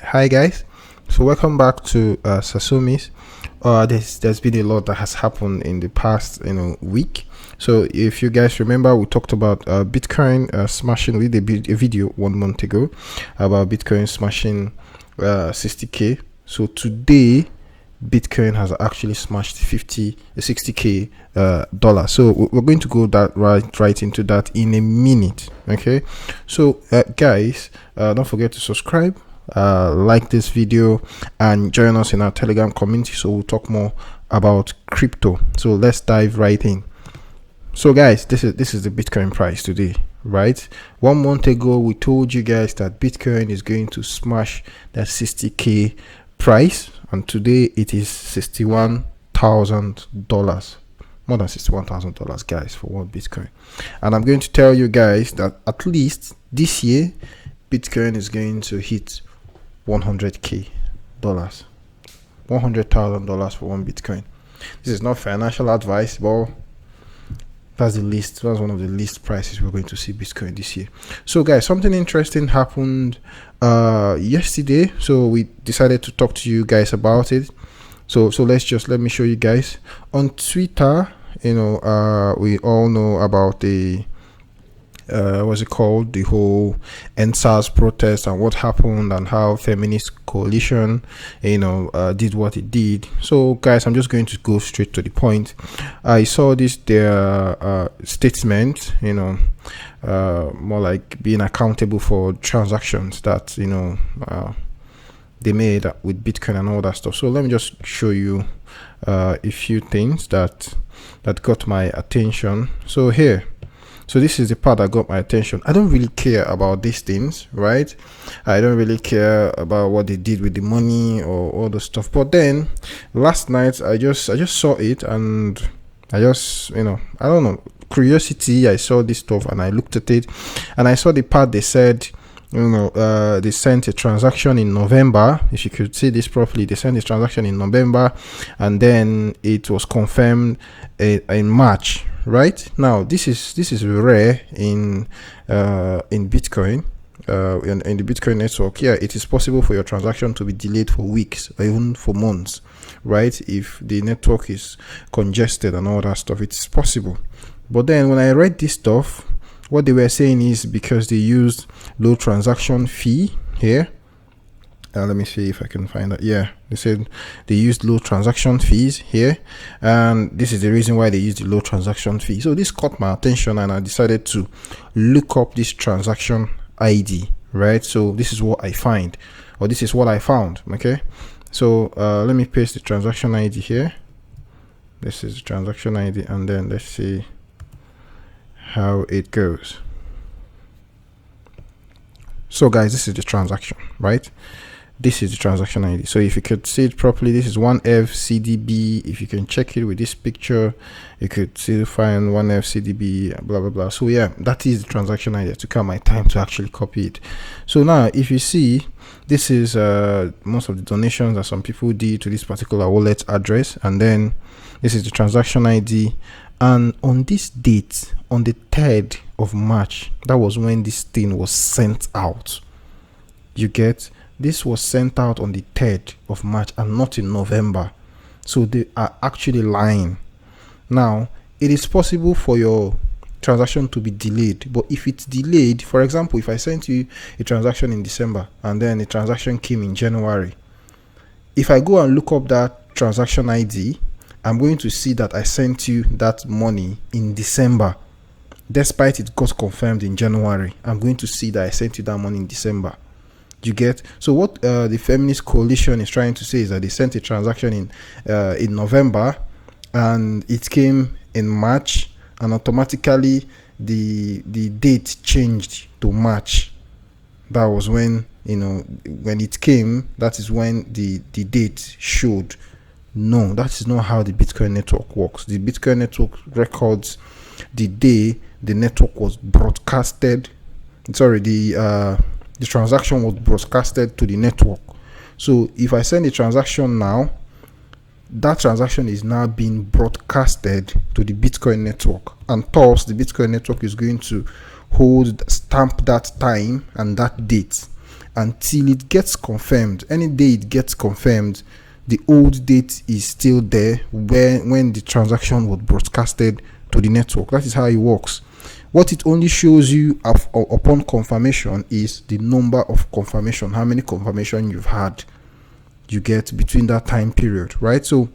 Hi guys, so welcome back to Sasumi's. There's been a lot that has happened in the past week. So if you guys remember, we talked about Bitcoin smashing. We did a video 1 month ago about Bitcoin smashing 60k. So today Bitcoin has actually smashed 60k dollars. So we're going to go that right into that in a minute. Okay, so guys, don't forget to subscribe, like this video, and join us in our Telegram community, so we'll talk more about crypto. So let's dive right in. So guys, this is the Bitcoin price today, right? 1 month ago we told you guys that Bitcoin is going to smash that 60k price, and today it is $61,000, more than $61,000, guys, for one Bitcoin. And I'm going to tell you guys that at least this year Bitcoin is going to hit $100k, $100,000 for one Bitcoin. This is not financial advice, but that's one of the least prices we're going to see Bitcoin this year. So guys, something interesting happened yesterday, so we decided to talk to you guys about it. So let me show you guys on Twitter. We all know about the what's it called, the whole NSAS protest and what happened, and how feminist coalition did what it did. So guys, I'm just going to go straight to the point. I saw their statement, more like being accountable for transactions that they made with Bitcoin and all that stuff. So let me just show you a few things that got my attention. So this is the part that got my attention. I don't really care about these things, right? I don't really care about what they did with the money or all the stuff. But then last night I just saw it, and I just I don't know, curiosity. I saw this stuff and I looked at it, and I saw the part they said they sent a transaction in November. If you could see this properly, they sent a transaction in November, and then it was confirmed in March. Right now, this is rare in Bitcoin, in the Bitcoin network. Yeah, it is possible for your transaction to be delayed for weeks or even for months, right? If the network is congested and all that stuff, it's possible. But then when I read this stuff, what they were saying is because they used low transaction fee here. Let me see if I can find that. Yeah, they said they used low transaction fees here, and this is the reason why they used the low transaction fee. So this caught my attention, and I decided to look up this transaction ID, right? So this is what I find, or this is what I found. Okay, so let me paste the transaction ID here. This is the transaction ID, and then let's see how it goes. So guys, this is the transaction, right? This is the transaction ID. So if you could see it properly, this is 1FCDB. If you can check it with this picture, you could still find 1FCDB, blah blah blah. So yeah, that is the transaction ID. I took out my time to actually copy it. So now if you see, this is most of the donations that some people did to this particular wallet address, and then this is the transaction ID. And on this date, on the 3rd of March, that was when this thing was sent out. You get, this was sent out on the 3rd of March and not in November. So they are actually lying. Now, it is possible for your transaction to be delayed, but if it's delayed, for example, if I sent you a transaction in December and then a transaction came in January, if I go and look up that transaction ID, I'm going to see that I sent you that money in December, despite it got confirmed in January. I'm going to see that I sent you that money in December. You get? So what the feminist coalition is trying to say is that they sent a transaction in November, and it came in March, and automatically the date changed to March. That was when when it came. That is when the date showed. No, that is not how the Bitcoin network works. The Bitcoin network records the day the network was broadcasted. Sorry, the transaction was broadcasted to the network. So if I send a transaction now, that transaction is now being broadcasted to the Bitcoin network, and thus the Bitcoin network is going to stamp that time and that date, until it gets confirmed. Any day it gets confirmed, the old date is still there when the transaction was broadcasted to the network. That is how it works. What it only shows you upon confirmation is the number of confirmation, how many confirmation you've had, you get, between that time period, right? So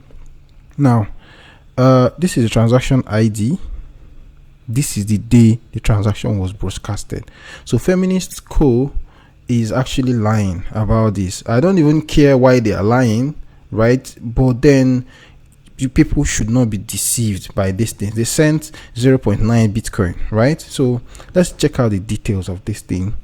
now this is the transaction ID. This is the day the transaction was broadcasted. So Feminist Co is actually lying about this. I don't even care why they are lying, right? But then people should not be deceived by this thing. They sent 0.9 Bitcoin, right? So let's check out the details of this thing.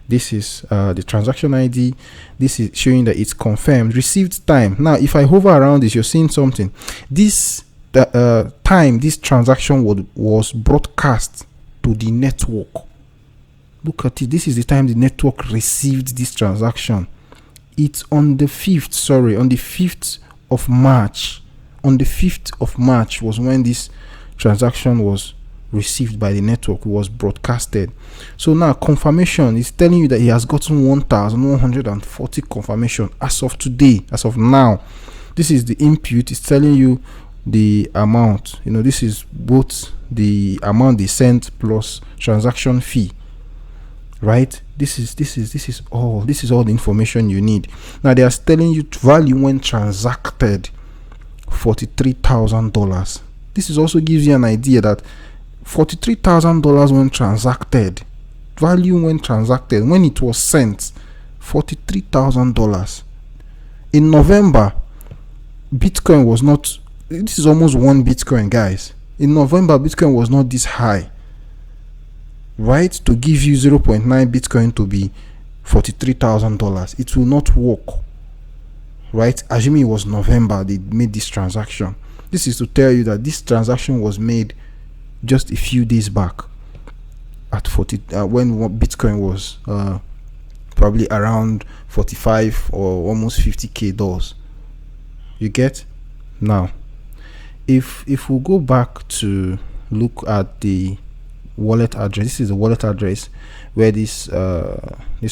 This is the transaction ID. This is showing that it's confirmed. Received time. Now if I hover around this, you're seeing something. This time this transaction was broadcast to the network. Look at it. This is the time the network received this transaction. It's on the 5th, on the 5th of March. On the 5th of March was when this transaction was received by the network, was broadcasted. So now confirmation is telling you that he has gotten 1,140 confirmation as of today, as of now. This is the input. It's telling you the amount. This is both the amount they sent plus transaction fee, right? This is all the information you need. Now they are telling you value when transacted, $43,000. This is also gives you an idea that $43,000 when transacted, value when transacted, when it was sent, $43,000. In November, Bitcoin was not, this is almost 1 Bitcoin, guys. In November, Bitcoin was not this high, right? To give you 0.9 Bitcoin to be $43,000, it will not work, right? Assuming it was November they made this transaction. This is to tell you that this transaction was made just a few days back at when Bitcoin was probably around 45 or almost 50k dollars. You get? Now if we go back to look at the wallet address, this is the wallet address where this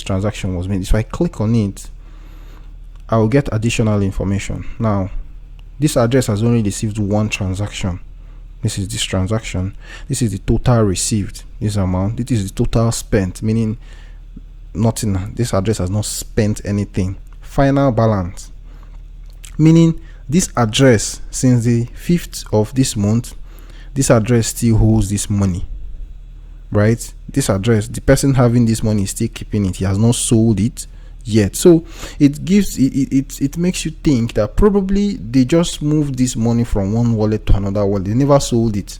transaction was made. If I click on it, I will get additional information. Now this address has only received one transaction. This is this transaction. This is the total received, this amount. It is the total spent, meaning nothing. This address has not spent anything. Final balance, meaning this address, since the 5th of this month, this address still holds this money, right? This address, the person having this money is still keeping it. He has not sold it yet. So it gives it makes you think that probably they just moved this money from one wallet to another wallet. They never sold it,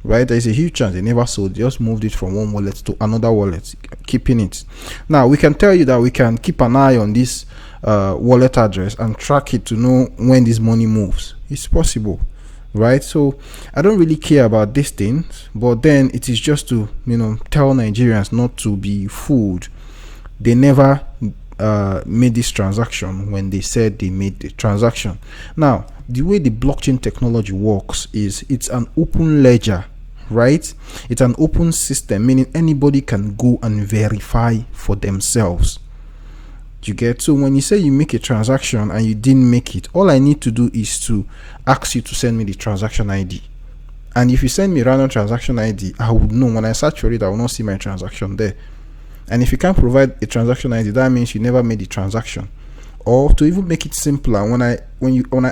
right? There's a huge chance they never sold it. They just moved it from one wallet to another wallet, keeping it. Now we can tell you that we can keep an eye on this wallet address and track it to know when this money moves. It's possible, right? So I don't really care about these things, but then it is just to tell Nigerians not to be fooled. They never made this transaction when they said they made the transaction. Now the way the blockchain technology works is it's an open ledger, right? It's an open system, meaning anybody can go and verify for themselves. You get? So when you say you make a transaction and you didn't make it, all I need to do is to ask you to send me the transaction ID. And if you send me random transaction ID, I would know. When I search for it, I will not see my transaction there. And if you can't provide a transaction ID, that means you never made the transaction. Or to even make it simpler, when I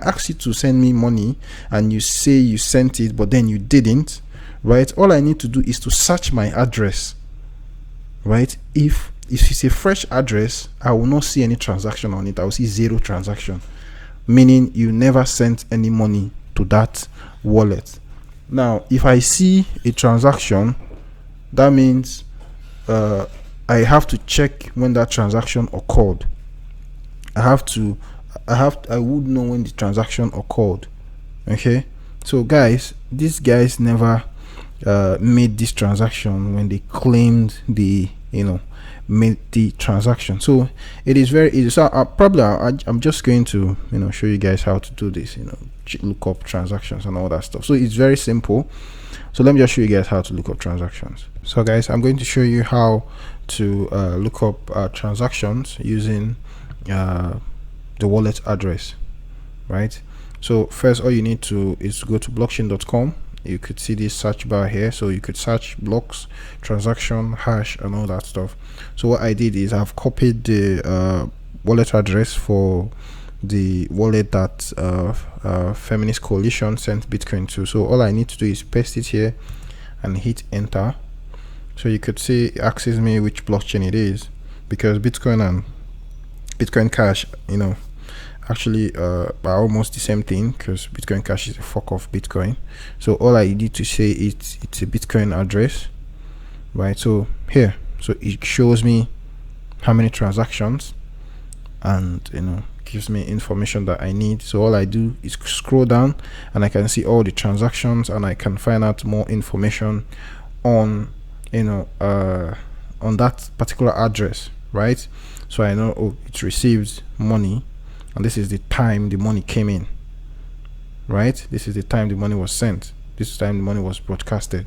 ask you to send me money and you say you sent it but then you didn't, right? All I need to do is to search my address, right? If it's a fresh address, I will not see any transaction on it. I will see 0 transaction, meaning you never sent any money to that wallet. Now if I see a transaction, that means I have to check when that transaction occurred. I would know when the transaction occurred. Okay, so guys, these guys never made this transaction when they claimed they made the transaction. So it is very easy. So I'm just going to show you guys how to do this. look up transactions and all that stuff. So it's very simple. So let me just show you guys how to look up transactions. So guys, I'm going to show you how to look up transactions using the wallet address, right? So first, all you need to is to go to blockchain.com. You could see this search bar here, so you could search blocks, transaction, hash, and all that stuff. So what I did is I've copied the wallet address for the wallet that Feminist Coalition sent Bitcoin to. So all I need to do is paste it here and hit enter. So you could see it asks me which blockchain it is, because Bitcoin and Bitcoin Cash, you know, actually are almost the same thing, because Bitcoin Cash is a fork of Bitcoin. So all I need to say is it's a Bitcoin address, right? So here, so it shows me how many transactions, and you know, gives me information that I need. So all I do is scroll down and I can see all the transactions, and I can find out more information on, you know, on that particular address, right? So I know, oh, it received money, and this is the time the money came in, right? This is the time the money was sent, this is the time the money was broadcasted.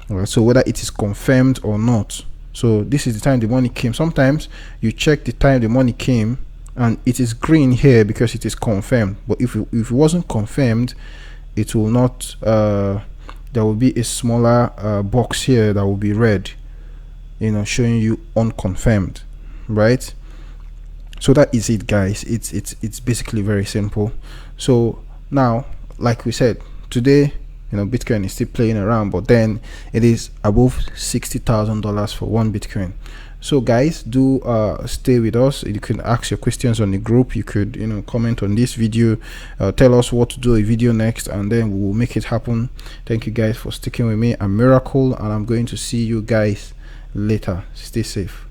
Right, so whether it is confirmed or not, so this is the time the money came. Sometimes you check the time the money came and it is green here because it is confirmed, but if it wasn't confirmed, it will not, there will be a smaller box here that will be red, you know, showing you unconfirmed, right? So that is it, guys. It's basically very simple. So now, like we said, today, you know, Bitcoin is still playing around, but then it is above $60,000 for one Bitcoin. So guys, do stay with us. You can ask your questions on the group. You could, you know, comment on this video, tell us what to do a video next, and then we will make it happen. Thank you guys for sticking with me. I'm Miracle, and I'm going to see you guys later. Stay safe.